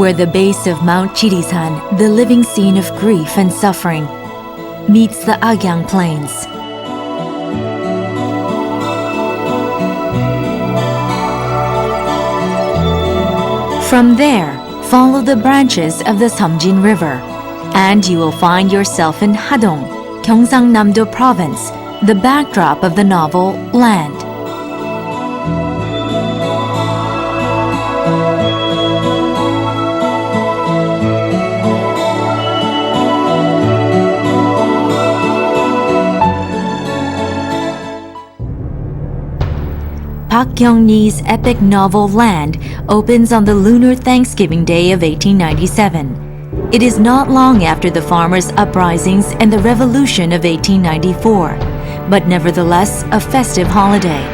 where the base of Mount Jirisan, the living scene of grief and suffering, meets the Agyang Plains. From there, follow the branches of the Samjin River, and you will find yourself in Hadong, Gyeongsangnam-do Province, the backdrop of the novel Land. Pak Kyongni's epic novel Land opens on the lunar Thanksgiving Day of 1897. It is not long after the farmers' uprisings and the revolution of 1894, but nevertheless a festive holiday.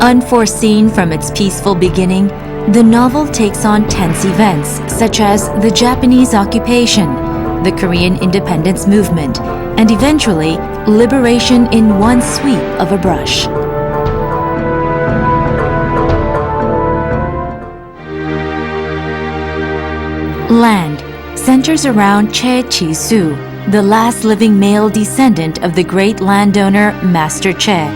Unforeseen from its peaceful beginning, the novel takes on tense events such as the Japanese occupation, the Korean independence movement, and eventually liberation in one sweep of a brush. Land centers around Che Chi-soo, the last living male descendant of the great landowner Master Che,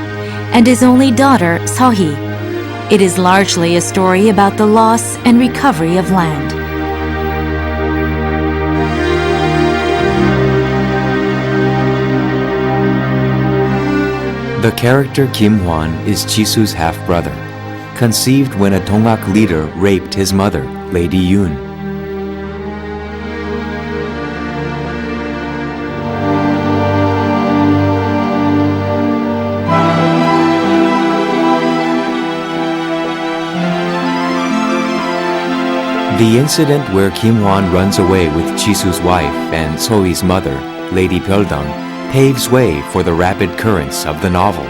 and his only daughter Seo-hee. It is largely a story about the loss and recovery of land. The character Kim Hwan is Jisoo's half-brother, conceived when a Dongak leader raped his mother, Lady Yoon. The incident where Kim Hwan runs away with Jisoo's wife and Seo-hee's mother, Lady Pyeoldang, paves way for the rapid currents of the novel.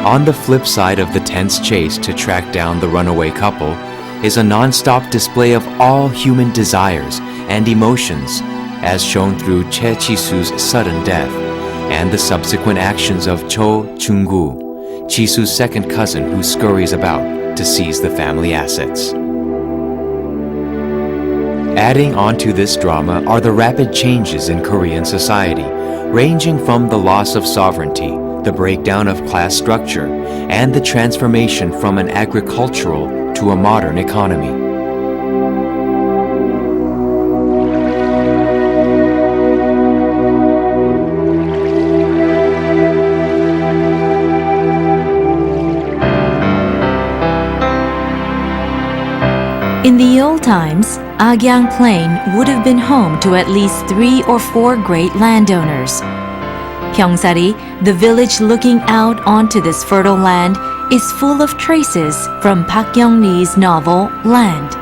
On the flip side of the tense chase to track down the runaway couple is a non-stop display of all human desires and emotions, as shown through Che Chi-soo's sudden death and the subsequent actions of Cho Jung-gu, Jisoo's second cousin who scurries about to seize the family assets. Adding onto this drama are the rapid changes in Korean society, ranging from the loss of sovereignty, the breakdown of class structure, and the transformation from an agricultural to a modern economy. In the old times, Agyang Plain would have been home to at least 3 or 4 great landowners. Pyeongsari, the village looking out onto this fertile land, is full of traces from Pak Kyongni's novel Land.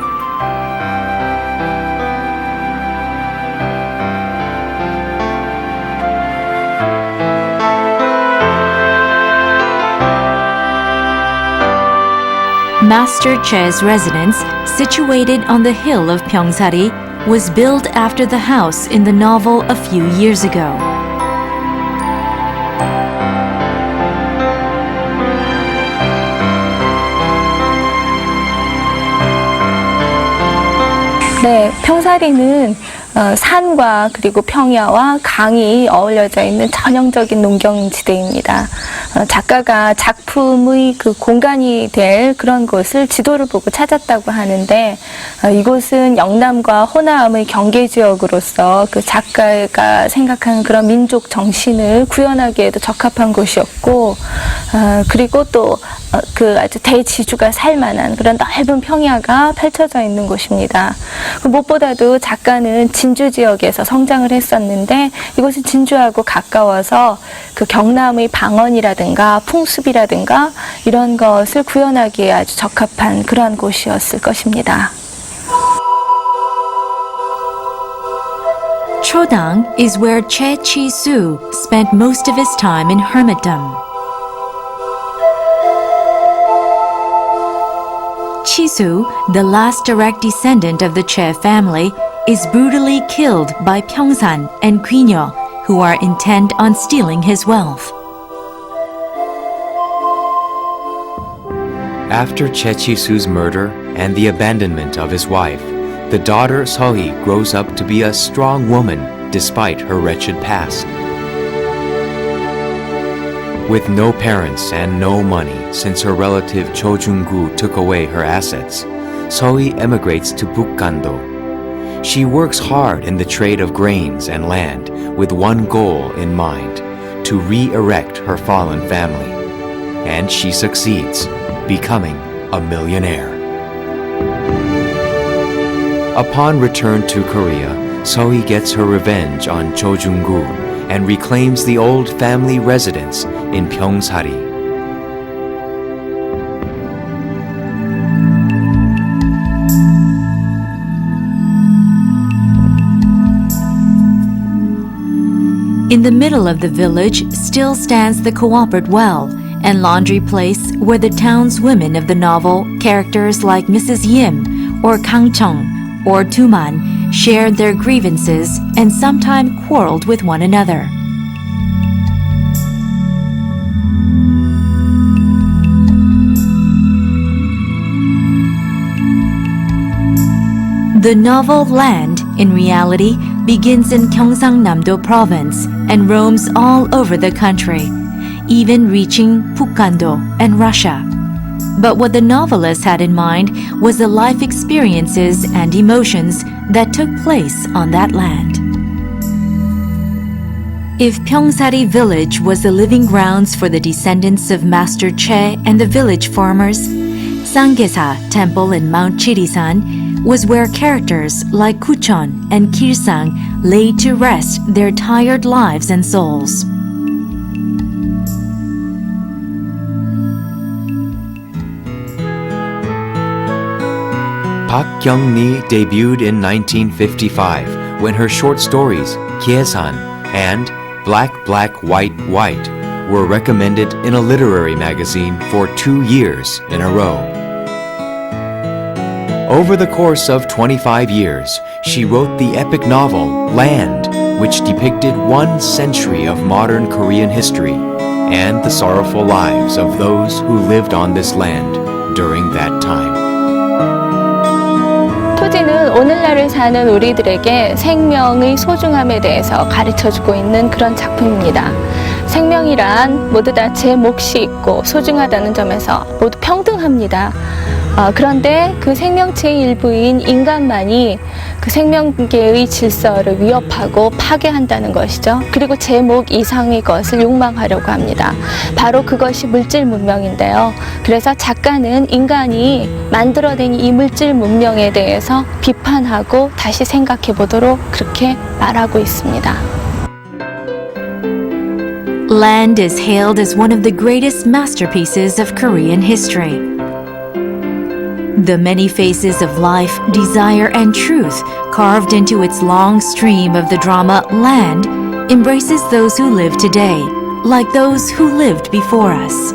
Master Che's residence, situated on the hill of Pyeongsari, was built after the house in the novel a few years ago. 네, 평사리는 산과 그리고 평야와 강이 어울려져 있는 전형적인 농경지대입니다. 작가가 작품의 그 공간이 될 그런 곳을 지도를 보고 찾았다고 하는데 이곳은 영남과 호남의 경계지역으로서 그 작가가 생각하는 그런 민족 정신을 구현하기에도 적합한 곳이었고 그리고 또 그 아주 대지주가 살만한 그런 넓은 평야가 펼쳐져 있는 곳입니다. 무엇보다도 작가는 진주 지역에서 성장을 했었는데 이곳은 진주하고 가까워서 그 경남의 방언이라든가 풍습이라든가 이런 것을 구현하기에 아주 적합한 그러한 곳이었을 것입니다. Chodang is where Che Chi-soo spent most of his time in hermitdom. Chi-soo, the last direct descendant of the Che family, is brutally killed by Pyeongsan and Kwinyo, who are intent on stealing his wealth. After Chechisu's murder and the abandonment of his wife, the daughter Seohee grows up to be a strong woman despite her wretched past. With no parents and no money since her relative Cho Jung-gu took away her assets, Seohee emigrates to Bukgando. She works hard in the trade of grains and land with one goal in mind, to re-erect her fallen family. And she succeeds, becoming a millionaire. Upon return to Korea, Seohee gets her revenge on Cho Jung-gu and reclaims the old family residence in Pyeongsari. In the middle of the village still stands the cooperative well and laundry place where the townswomen of the novel, characters like Mrs. Yim or Kang Chung or Tuman, shared their grievances and sometimes quarreled with one another. The novel Land, in reality, begins in Gyeongsangnam-do province and roams all over the country, even reaching Bukgando and Russia. But what the novelist had in mind was the life experiences and emotions that took place on that land. If Pyeongsari village was the living grounds for the descendants of Master Che and the village farmers, Sanggesa Temple in Mount Chirisan was where characters like Kuchon and Kilsang laid to rest their tired lives and souls. Pak Kyongni debuted in 1955 when her short stories Gyesan and Black, Black, White, White were recommended in a literary magazine for 2 years in a row. Over the course of 25 years, she wrote the epic novel Land, which depicted 1 century of modern Korean history and the sorrowful lives of those who lived on this land during that time. 토지는 오늘날을 사는 우리들에게 생명의 소중함에 대해서 가르쳐주고 있는 그런 작품입니다. 생명이란 모두 다 제 몫이 있고 소중하다는 점에서 모두 평등합니다. 그런데 그 생명체의 일부인 인간만이 그 생명계의 질서를 위협하고 파괴한다는 것이죠. 그리고 제 목 이상의 것을 욕망하려고 합니다. 바로 그것이 물질 문명인데요. 그래서 작가는 인간이 만들어낸 이 물질 문명에 대해서 비판하고 다시 생각해 보도록 그렇게 말하고 있습니다. Land is hailed as one of the greatest masterpieces of Korean history. The many faces of life, desire, and truth carved into its long stream of the drama Land embraces those who live today, like those who lived before us.